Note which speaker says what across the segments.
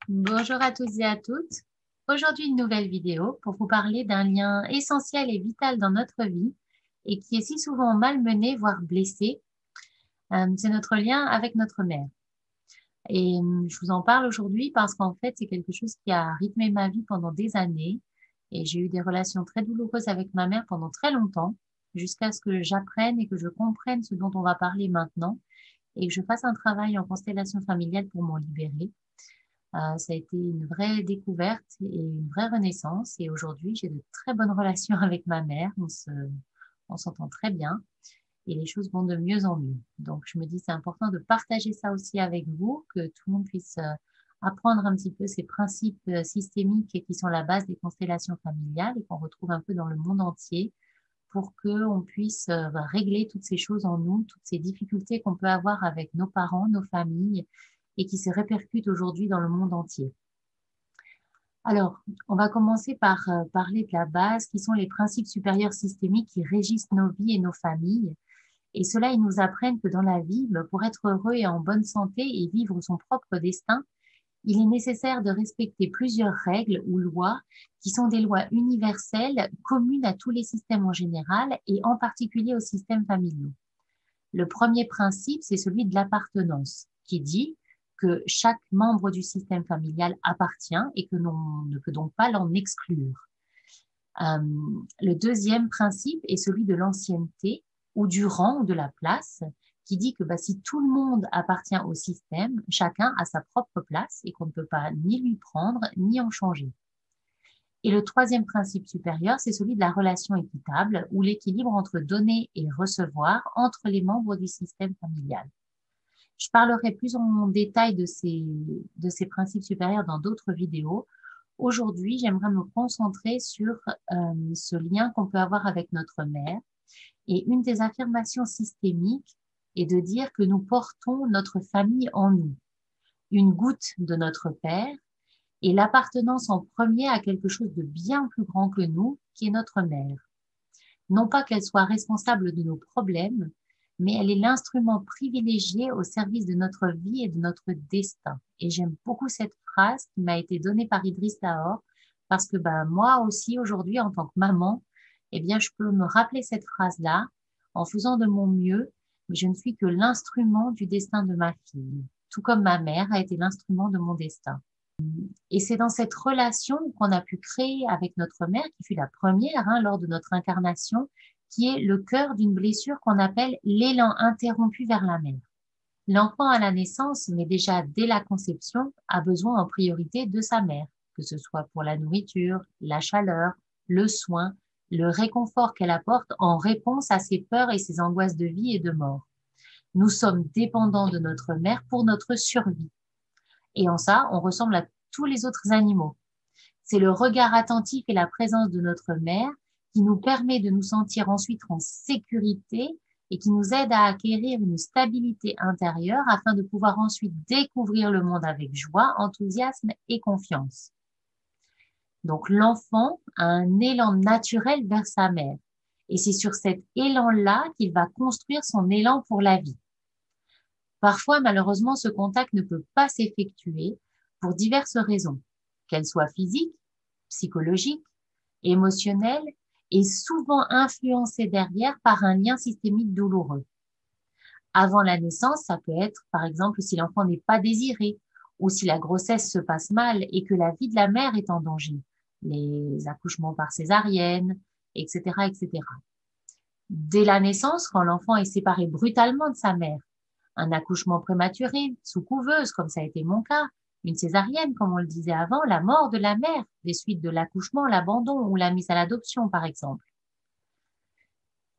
Speaker 1: Bonjour à tous et à toutes. Aujourd'hui, une nouvelle vidéo pour vous parler d'un lien essentiel et vital dans notre vie et qui est si souvent malmené, voire blessé. C'est notre lien avec notre mère. Et je vous en parle aujourd'hui parce qu'en fait, c'est quelque chose qui a rythmé ma vie pendant des années et j'ai eu des relations très douloureuses avec ma mère pendant très longtemps jusqu'à ce que j'apprenne et que je comprenne ce dont on va parler maintenant et que je fasse un travail en constellation familiale pour m'en libérer. Ça a été une vraie découverte et une vraie renaissance. Et aujourd'hui, j'ai de très bonnes relations avec ma mère. On s'entend très bien et les choses vont de mieux en mieux. Donc, je me dis, c'est important de partager ça aussi avec vous, que tout le monde puisse apprendre un petit peu ces principes systémiques et qui sont la base des constellations familiales et qu'on retrouve un peu dans le monde entier pour qu'on puisse régler toutes ces choses en nous, toutes ces difficultés qu'on peut avoir avec nos parents, nos familles et qui se répercutent aujourd'hui dans le monde entier. Alors, on va commencer par parler de la base, qui sont les principes supérieurs systémiques qui régissent nos vies et nos familles. Et cela, ils nous apprennent que dans la vie, pour être heureux et en bonne santé et vivre son propre destin, il est nécessaire de respecter plusieurs règles ou lois qui sont des lois universelles communes à tous les systèmes en général et en particulier aux systèmes familiaux. Le premier principe, c'est celui de l'appartenance, qui dit que chaque membre du système familial appartient et que l'on ne peut donc pas l'en exclure. Le deuxième principe est celui de l'ancienneté ou du rang ou de la place, qui dit que si tout le monde appartient au système, chacun a sa propre place et qu'on ne peut pas ni lui prendre ni en changer. Et le troisième principe supérieur, c'est celui de la relation équitable ou l'équilibre entre donner et recevoir entre les membres du système familial. Je parlerai plus en détail de ces principes supérieurs dans d'autres vidéos. Aujourd'hui, j'aimerais me concentrer sur ce lien qu'on peut avoir avec notre mère. Et une des affirmations systémiques est de dire que nous portons notre famille en nous, une goutte de notre père et l'appartenance en premier à quelque chose de bien plus grand que nous, qui est notre mère. Non pas qu'elle soit responsable de nos problèmes, mais elle est l'instrument privilégié au service de notre vie et de notre destin. Et j'aime beaucoup cette phrase qui m'a été donnée par Idriss Lahore, parce que moi aussi, aujourd'hui, en tant que maman, eh bien, je peux me rappeler cette phrase-là en faisant de mon mieux, mais je ne suis que l'instrument du destin de ma fille, tout comme ma mère a été l'instrument de mon destin. Et c'est dans cette relation qu'on a pu créer avec notre mère, qui fut la première lors de notre incarnation, qui est le cœur d'une blessure qu'on appelle l'élan interrompu vers la mère. L'enfant à la naissance, mais déjà dès la conception, a besoin en priorité de sa mère, que ce soit pour la nourriture, la chaleur, le soin, le réconfort qu'elle apporte en réponse à ses peurs et ses angoisses de vie et de mort. Nous sommes dépendants de notre mère pour notre survie. Et en ça, on ressemble à tous les autres animaux. C'est le regard attentif et la présence de notre mère qui nous permet de nous sentir ensuite en sécurité et qui nous aide à acquérir une stabilité intérieure afin de pouvoir ensuite découvrir le monde avec joie, enthousiasme et confiance. Donc l'enfant a un élan naturel vers sa mère et c'est sur cet élan-là qu'il va construire son élan pour la vie. Parfois, malheureusement, ce contact ne peut pas s'effectuer pour diverses raisons, qu'elles soient physiques, psychologiques, émotionnelles et souvent influencées derrière par un lien systémique douloureux. Avant la naissance, ça peut être, par exemple, si l'enfant n'est pas désiré ou si la grossesse se passe mal et que la vie de la mère est en danger, les accouchements par césarienne, etc., etc. Dès la naissance, quand l'enfant est séparé brutalement de sa mère, un accouchement prématuré, sous couveuse, comme ça a été mon cas, une césarienne, comme on le disait avant, la mort de la mère, des suites de l'accouchement, l'abandon ou la mise à l'adoption, par exemple.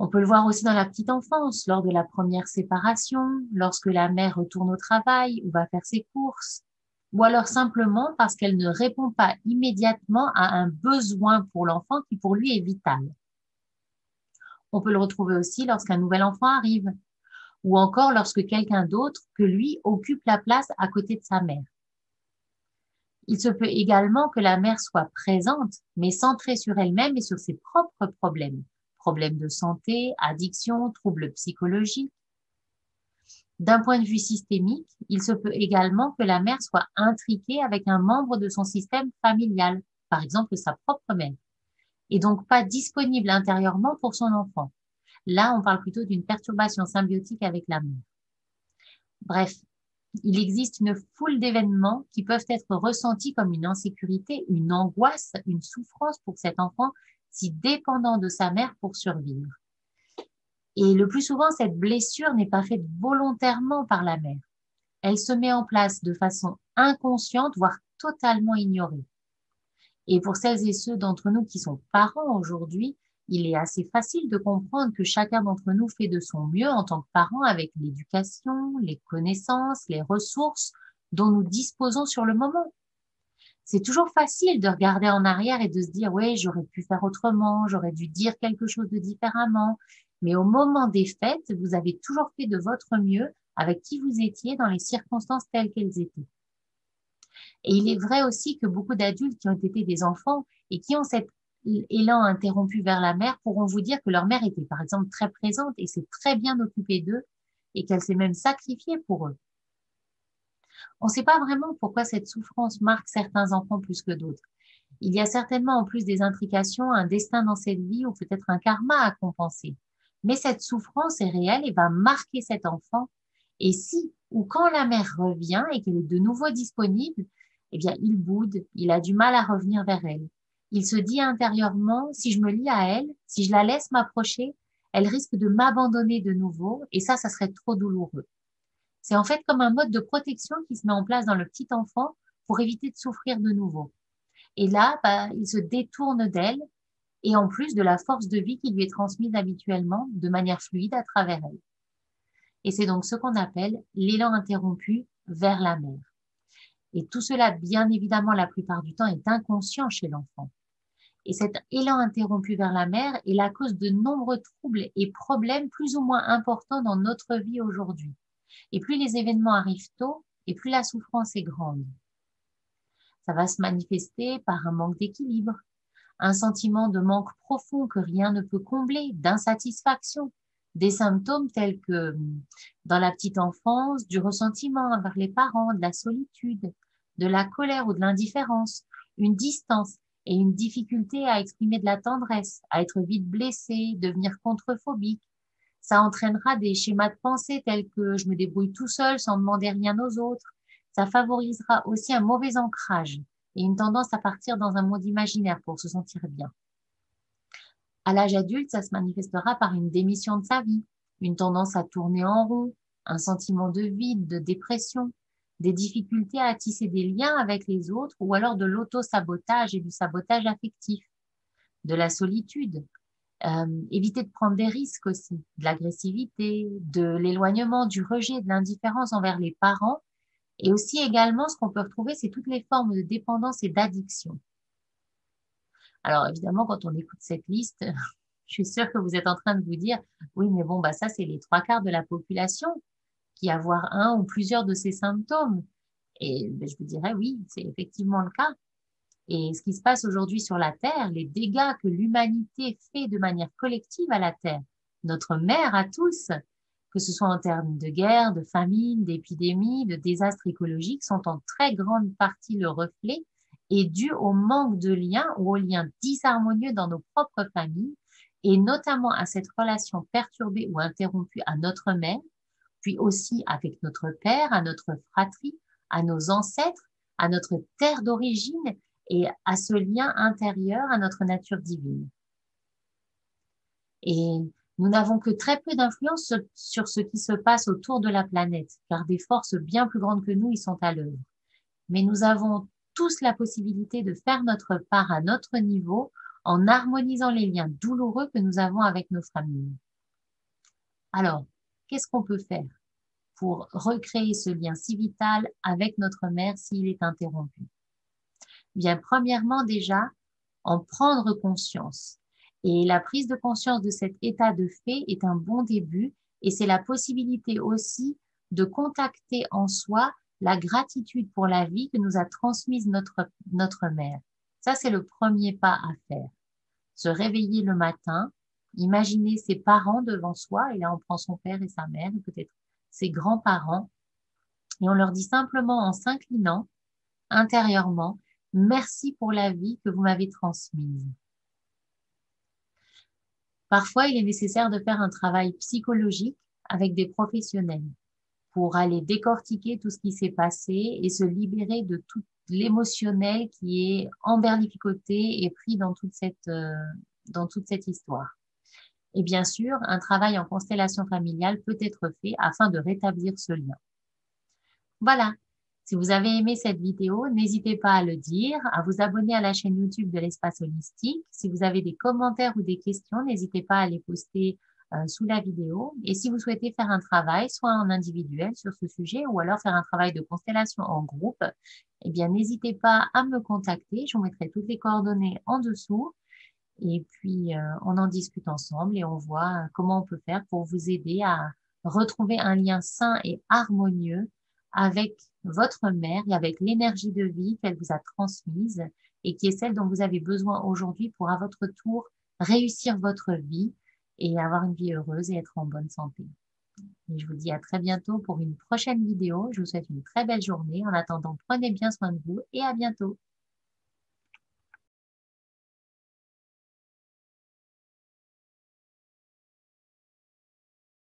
Speaker 1: On peut le voir aussi dans la petite enfance, lors de la première séparation, lorsque la mère retourne au travail ou va faire ses courses, ou alors simplement parce qu'elle ne répond pas immédiatement à un besoin pour l'enfant qui pour lui est vital. On peut le retrouver aussi lorsqu'un nouvel enfant arrive, ou encore lorsque quelqu'un d'autre que lui occupe la place à côté de sa mère. Il se peut également que la mère soit présente, mais centrée sur elle-même et sur ses propres problèmes. Problèmes de santé, addiction, troubles psychologiques. D'un point de vue systémique, il se peut également que la mère soit intriquée avec un membre de son système familial, par exemple sa propre mère, et donc pas disponible intérieurement pour son enfant. Là, on parle plutôt d'une perturbation symbiotique avec la mère. Bref, il existe une foule d'événements qui peuvent être ressentis comme une insécurité, une angoisse, une souffrance pour cet enfant si dépendant de sa mère pour survivre. Et le plus souvent, cette blessure n'est pas faite volontairement par la mère. Elle se met en place de façon inconsciente, voire totalement ignorée. Et pour celles et ceux d'entre nous qui sont parents aujourd'hui, il est assez facile de comprendre que chacun d'entre nous fait de son mieux en tant que parent avec l'éducation, les connaissances, les ressources dont nous disposons sur le moment. C'est toujours facile de regarder en arrière et de se dire, ouais, j'aurais pu faire autrement, j'aurais dû dire quelque chose de différemment. Mais au moment des faits, vous avez toujours fait de votre mieux avec qui vous étiez dans les circonstances telles qu'elles étaient. Et il est vrai aussi que beaucoup d'adultes qui ont été des enfants et qui ont cet élan interrompu vers la mère pourront vous dire que leur mère était par exemple très présente et s'est très bien occupée d'eux et qu'elle s'est même sacrifiée pour eux. On ne sait pas vraiment pourquoi cette souffrance marque certains enfants plus que d'autres. Il y a certainement en plus des intrications, un destin dans cette vie ou peut-être un karma à compenser. Mais cette souffrance est réelle et va marquer cet enfant. Et si ou quand la mère revient et qu'elle est de nouveau disponible, eh bien, il boude, il a du mal à revenir vers elle. Il se dit intérieurement, si je me lie à elle, si je la laisse m'approcher, elle risque de m'abandonner de nouveau et ça serait trop douloureux. C'est en fait comme un mode de protection qui se met en place dans le petit enfant pour éviter de souffrir de nouveau. Et là, il se détourne d'elle et en plus de la force de vie qui lui est transmise habituellement de manière fluide à travers elle. Et c'est donc ce qu'on appelle l'élan interrompu vers la mère. Et tout cela, bien évidemment, la plupart du temps, est inconscient chez l'enfant. Et cet élan interrompu vers la mère est la cause de nombreux troubles et problèmes plus ou moins importants dans notre vie aujourd'hui. Et plus les événements arrivent tôt, et plus la souffrance est grande. Ça va se manifester par un manque d'équilibre, un sentiment de manque profond que rien ne peut combler, d'insatisfaction, des symptômes tels que, dans la petite enfance, du ressentiment envers les parents, de la solitude, de la colère ou de l'indifférence, une distance et une difficulté à exprimer de la tendresse, à être vite blessé, devenir contrephobique. Ça entraînera des schémas de pensée tels que je me débrouille tout seul sans demander rien aux autres. Ça favorisera aussi un mauvais ancrage et une tendance à partir dans un monde imaginaire pour se sentir bien. À l'âge adulte, ça se manifestera par une démission de sa vie, une tendance à tourner en rond, un sentiment de vide, de dépression, des difficultés à tisser des liens avec les autres ou alors de l'auto-sabotage et du sabotage affectif, de la solitude, éviter de prendre des risques aussi, de l'agressivité, de l'éloignement, du rejet, de l'indifférence envers les parents. Et aussi également, ce qu'on peut retrouver, c'est toutes les formes de dépendance et d'addiction. Alors évidemment, quand on écoute cette liste, je suis sûre que vous êtes en train de vous dire, oui, mais bon, bah ça, c'est les trois quarts de la population qui a voire un ou plusieurs de ces symptômes. Et ben, je vous dirais, oui, c'est effectivement le cas. Et ce qui se passe aujourd'hui sur la Terre, les dégâts que l'humanité fait de manière collective à la Terre, notre mère à tous, que ce soit en termes de guerre, de famine, d'épidémie, de désastres écologiques, sont en très grande partie le reflet et dû au manque de liens ou aux liens disharmonieux dans nos propres familles et notamment à cette relation perturbée ou interrompue à notre mère, puis aussi avec notre père, à notre fratrie, à nos ancêtres, à notre terre d'origine et à ce lien intérieur à notre nature divine. Et nous n'avons que très peu d'influence sur ce qui se passe autour de la planète, car des forces bien plus grandes que nous y sont à l'œuvre. Mais nous avons tous la possibilité de faire notre part à notre niveau en harmonisant les liens douloureux que nous avons avec nos familles. Alors, qu'est-ce qu'on peut faire pour recréer ce lien si vital avec notre mère s'il est interrompu? Bien, premièrement, déjà, en prendre conscience. Et la prise de conscience de cet état de fait est un bon début et c'est la possibilité aussi de contacter en soi la gratitude pour la vie que nous a transmise notre mère. Ça, c'est le premier pas à faire. Se réveiller le matin, imaginer ses parents devant soi, et là on prend son père et sa mère, et peut-être ses grands-parents et on leur dit simplement en s'inclinant intérieurement, merci pour la vie que vous m'avez transmise. Parfois, il est nécessaire de faire un travail psychologique avec des professionnels pour aller décortiquer tout ce qui s'est passé et se libérer de tout l'émotionnel qui est emberlificoté et pris dans toute cette histoire. Et bien sûr, un travail en constellation familiale peut être fait afin de rétablir ce lien. Voilà. Si vous avez aimé cette vidéo, n'hésitez pas à le dire, à vous abonner à la chaîne YouTube de l'Espace Holistique. Si vous avez des commentaires ou des questions, n'hésitez pas à les poster sous la vidéo. Et si vous souhaitez faire un travail, soit en individuel sur ce sujet, ou alors faire un travail de constellation en groupe, eh bien, n'hésitez pas à me contacter. Je vous mettrai toutes les coordonnées en dessous. Et puis, on en discute ensemble et on voit comment on peut faire pour vous aider à retrouver un lien sain et harmonieux avec votre mère et avec l'énergie de vie qu'elle vous a transmise et qui est celle dont vous avez besoin aujourd'hui pour à votre tour réussir votre vie et avoir une vie heureuse et être en bonne santé. Et je vous dis à très bientôt pour une prochaine vidéo. Je vous souhaite une très belle journée. En attendant, prenez bien soin de vous et à bientôt.